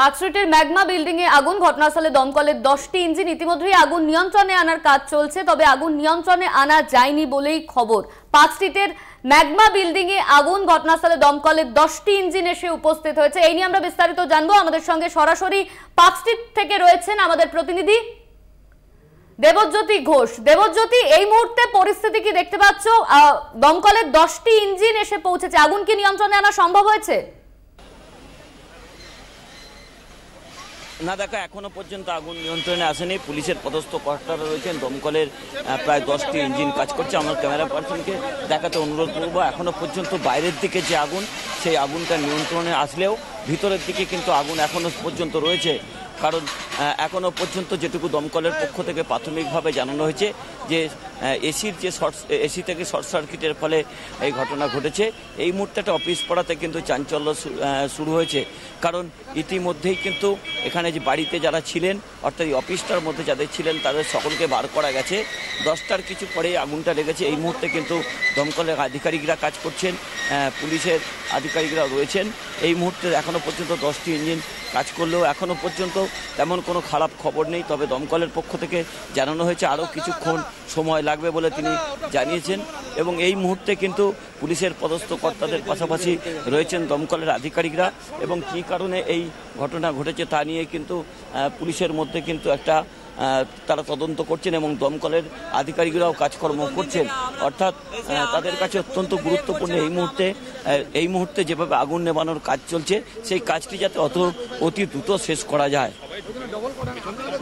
Park স্ট্রিটের magma building এ আগুন, ঘটনাস্থলে দমকলের 10টি ইঞ্জিন। ইতিমধ্যেই আগুন নিয়ন্ত্রণে আনার কাজ চলছে, তবে আগুন নিয়ন্ত্রণে আনা যায়নি বলেই খবর। পার্ক স্ট্রিটের ম্যাগমা বিল্ডিং এ আগুন, ঘটনাস্থলে দমকলের 10টি ইঞ্জিন এসে উপস্থিত হয়েছে। এই নিয়ে আমরা বিস্তারিত জানবো। আমাদের সঙ্গে সরাসরি পার্ক স্ট্রিট থেকে রয়েছেন আমাদের প্রতিনিধি দেবজ্যোতি ঘোষ। দেবজ্যোতি, এই মুহূর্তে পরিস্থিতি কি দেখতে পাচ্ছ? দমকলের 10টি ইঞ্জিন এসে পৌঁছেছে, আগুন কি নিয়ন্ত্রণে আনা সম্ভব হয়েছে? না দেখো, এখনো পর্যন্ত আগুন নিয়ন্ত্রণে আসেনি। পুলিশের পদস্থ কর্তারা রয়েছেন, দমকলের প্রায় 10টি ইঞ্জিন কাজ করছে। আমার ক্যামেরা পার্সনকে দেখাতে অনুরোধ করবো, এখনো পর্যন্ত বাইরের দিকে যে আগুন, সেই আগুনটা নিয়ন্ত্রণে আসলেও ভিতরের দিকে কিন্তু আগুন এখনো পর্যন্ত রয়েছে। কারণ এখনো পর্যন্ত যেটুকু দমকলের পক্ষ থেকে প্রাথমিকভাবে জানানো হয়েছে যে এসি থেকে শর্ট সার্কিটের ফলে এই ঘটনা ঘটেছে। এই মুহূর্তে একটা অফিস পাড়াতে কিন্তু চাঞ্চল্য শুরু হয়েছে, কারণ ইতিমধ্যেই কিন্তু এখানে যে বাড়িতে যারা ছিলেন, অর্থাৎ এই অফিসটার মধ্যে যাদের ছিলেন তাদের সকলকে বার করা গেছে। 10টার কিছু পরেই আগুনটা লেগেছে। এই মুহূর্তে কিন্তু দমকলের আধিকারিকরা কাজ করছেন, পুলিশের আধিকারিকরা রয়েছেন। এই মুহূর্তে এখনো পর্যন্ত 10টি ইঞ্জিন কাজ করলেও এখনো পর্যন্ত তেমন কোনো খারাপ খবর নেই। তবে দমকলের পক্ষ থেকে জানানো হয়েছে আরও কিছুক্ষণ সময় লাগবে বলে তিনি জানিয়েছেন। এবং এই মুহূর্তে কিন্তু পুলিশের পদস্থ কর্তাদের পাশাপাশি রয়েছেন দমকলের আধিকারিকরা, এবং কী কারণে এই ঘটনা ঘটেছে তা নিয়ে কিন্তু পুলিশের মধ্যে কিন্তু একটা তারা তদন্ত করছেন এবং দমকলের আধিকারিকরাও কাজকর্ম করছেন। অর্থাৎ তাদের কাছে অত্যন্ত গুরুত্বপূর্ণ এই মুহূর্তে যেভাবে আগুন নেভানোর কাজ চলছে, সেই কাজটি যাতে অতি দ্রুত শেষ করা যায়।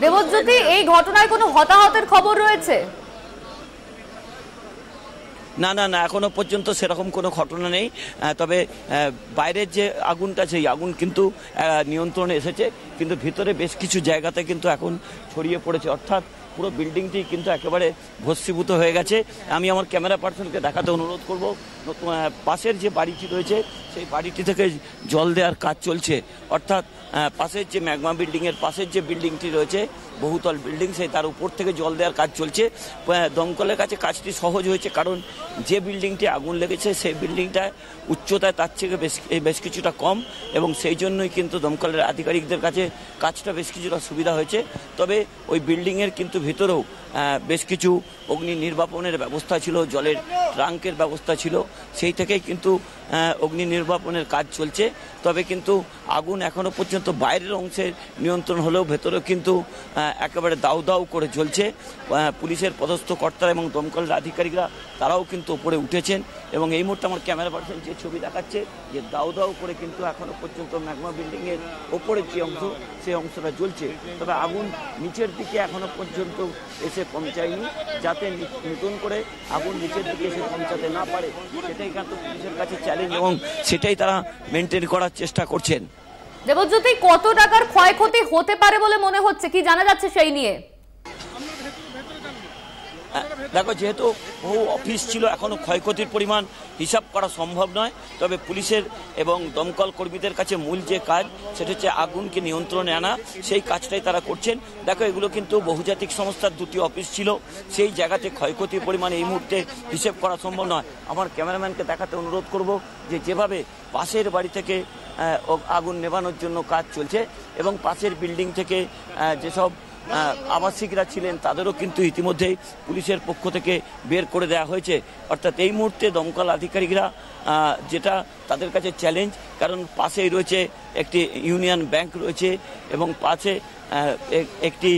দেবজ্যোতি, এই ঘটনায় কোনো হতাহতের খবর রয়েছে? না না না, এখনো পর্যন্ত সেরকম কোনো ঘটনা নেই। তবে বাইরের যে আগুনটা, সেই আগুন কিন্তু নিয়ন্ত্রণে এসেছে, কিন্তু ভিতরে বেশ কিছু জায়গাতে কিন্তু এখন ছড়িয়ে পড়েছে। অর্থাৎ পুরো বিল্ডিংটি কিন্তু একেবারে ভস্মীভূত হয়ে গেছে। আমি আমার ক্যামেরা পার্সনকে দেখাতে অনুরোধ করব, পাশের যে বাড়িটি রয়েছে সেই বাড়িটি থেকে জল দেওয়ার কাজ চলছে। অর্থাৎ পাশের যে ম্যাগমা বিল্ডিংয়ের পাশের যে বিল্ডিংটি রয়েছে, বহুতল বিল্ডিং, সেই তার উপর থেকে জল দেওয়ার কাজ চলছে। দমকলের কাছে কাজটি সহজ হয়েছে, কারণ যে বিল্ডিংটি আগুন লেগেছে সেই বিল্ডিংটায় উচ্চতায় তার থেকে বেশ কিছুটা কম, এবং সেই জন্যই কিন্তু দমকলের আধিকারিকদের কাছে কাজটা বেশ কিছুটা সুবিধা হয়েছে। তবে ওই বিল্ডিংয়ের কিন্তু ভিতরেও বেশ কিছু অগ্নি নির্বাপনের ব্যবস্থা ছিল, জলের ট্রাঙ্কের ব্যবস্থা ছিল, সেই থেকেই কিন্তু অগ্নি নির্বাপনের কাজ চলছে। তবে কিন্তু আগুন এখনো পর্যন্ত বাইরের অংশের নিয়ন্ত্রণ হলেও ভেতরেও কিন্তু একেবারে দাউ দাউ করে জ্বলছে। পুলিশের পদস্থ কর্তারা এবং দমকলের আধিকারিকরা তারাও কিন্তু উপরে উঠেছেন, এবং এই মুহূর্তে আমার ক্যামেরা পার্সন যে ছবি দেখাচ্ছে যে দাউ দাউ করে কিন্তু এখনো পর্যন্ত ম্যাগমা বিল্ডিংয়ের ওপরের যে অংশ, সেই অংশটা জ্বলছে। তবে আগুন নিচের দিকে এখনো পর্যন্ত এসে পৌঁছায়নি, যাতে নতুন করে আগুন নিচের দিকে এসে পৌঁছাতে না পারে, সেটাই কিন্তু পুলিশের কাছে চ্যালেঞ্জ, এবং সেটাই তারা মেনটেন করার চেষ্টা করছেন। দেবজ্যোতি, কত টাকার ক্ষয়ক্ষতি হতে পারে বলে মনে হচ্ছে, কি জানা যাচ্ছে সেই নিয়ে? দেখো, যেহেতু বহু অফিস ছিল, এখনো ক্ষয়ক্ষতির পরিমাণ হিসাব করা সম্ভব নয়। তবে পুলিশের এবং দমকল কর্মীদের কাছে মূল যে কাজ, সেটা হচ্ছে আগুনকে নিয়ন্ত্রণে আনা, সেই কাজটাই তারা করছেন। দেখো, এগুলো কিন্তু বহুজাতিক সংস্থার 2টি অফিস ছিল, সেই জায়গাতে ক্ষয়ক্ষতির পরিমাণ এই মুহূর্তে হিসেব করা সম্ভব নয়। আমার ক্যামেরাম্যানকে দেখাতে অনুরোধ করব যে যেভাবে পাশের বাড়ি থেকে আগুন নেভানোর জন্য কাজ চলছে, এবং পাশের বিল্ডিং থেকে যেসব আবাসিকরা ছিলেন তাদেরও কিন্তু ইতিমধ্যেই পুলিশের পক্ষ থেকে বের করে দেওয়া হয়েছে। অর্থাৎ এই মুহূর্তে দমকল আধিকারিকরা যেটা তাদের কাছে চ্যালেঞ্জ, কারণ পাশেই রয়েছে একটি ইউনিয়ন ব্যাংক রয়েছে, এবং পাশে একটি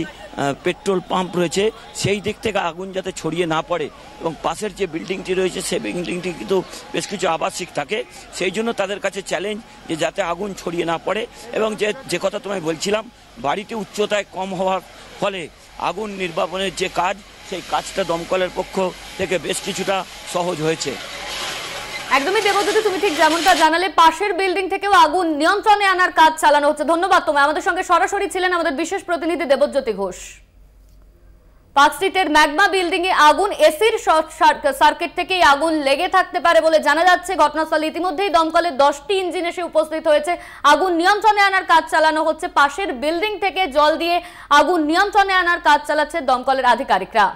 পেট্রোল পাম্প রয়েছে, সেই দিক থেকে আগুন যাতে ছড়িয়ে না পড়ে, এবং পাশের যে বিল্ডিংটি রয়েছে সেই বিল্ডিংটি কিন্তু বেশ কিছু আবাসিক থাকে, সেই জন্য তাদের কাছে চ্যালেঞ্জ যে যাতে আগুন ছড়িয়ে না পড়ে। এবং যে কথা তোমায় বলছিলাম, বাড়িটি উচ্চতায় কম হওয়ার ফলে আগুন নির্বাপনের যে কাজ, সেই কাজটা দমকলের পক্ষ থেকে বেশ কিছুটা সহজ হয়েছে। একদমই দেবজ্যোতি, তুমি ঠিক যেমনটা জানালে, পাশের বিল্ডিং থেকেও আগুন নিয়ন্ত্রণে আনার কাজ চালানো হচ্ছে। ধন্যবাদ তোমায়। আমাদের সঙ্গে সরাসরি ছিলেন আমাদের বিশেষ প্রতিনিধি দেবজ্যোতি ঘোষ। পার্ক স্ট্রিটের ম্যাগমা বিল্ডিং এ আগুন, এসির শর্ট সার্কিট থেকেই আগুন লেগে থাকতে পারে বলে জানা যাচ্ছে। ঘটনাস্থলে ইতিমধ্যেই দমকলের 10টি ইঞ্জিন এসে উপস্থিত হয়েছে, আগুন নিয়ন্ত্রণে আনার কাজ চালানো হচ্ছে। পাশের বিল্ডিং থেকে জল দিয়ে আগুন নিয়ন্ত্রণে আনার কাজ চালাচ্ছে দমকলের আধিকারিকরা।